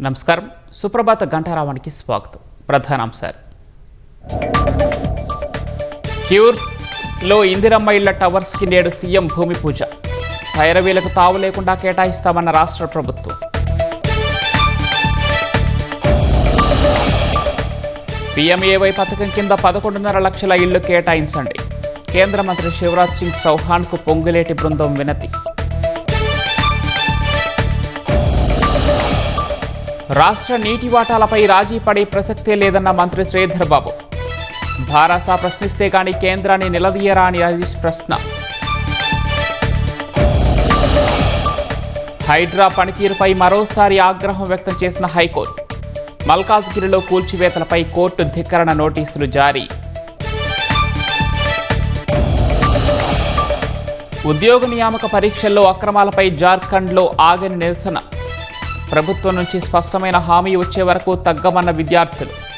నమస్కారం. సుప్రభాత ఘంటారావానికి స్వాగతం. ప్రధానాంశాలు. క్యూర్లో ఇందిరమ్మ ఇళ్ల టవర్స్కి నేడు సీఎం భూమి పూజ. పైరవీలకు తావు లేకుండా కేటాయిస్తామన్న రాష్ట్ర ప్రభుత్వం. పీఎంఏవై పథకం కింద 11.5 లక్షల ఇళ్లు కేటాయించండి. కేంద్ర మంత్రి శివరాజ్ సింగ్ చౌహాన్కు పొంగులేటి బృందం వినతి. రాష్ట్ర నీటి వాటాలపై రాజీ పడే ప్రసక్తే లేదన్న మంత్రి శ్రీధర్ బాబు. భారాసా ప్రశ్నిస్తే కానీ కేంద్రాన్ని నిలదీయరా అని హరీష్ ప్రశ్న. హైడ్రా పనితీరుపై మరోసారి ఆగ్రహం వ్యక్తం చేసిన హైకోర్టు. మల్కాజ్గిరిలో కూల్చివేతలపై కోర్టు ధిక్కరణ నోటీసులు జారీ. ఉద్యోగ నియామక పరీక్షల్లో అక్రమాలపై జార్ఖండ్లో ఆగని నిరసన. ప్రభుత్వం నుంచి స్పష్టమైన హామీ వచ్చే వరకు తగ్గమన్న విద్యార్థులు.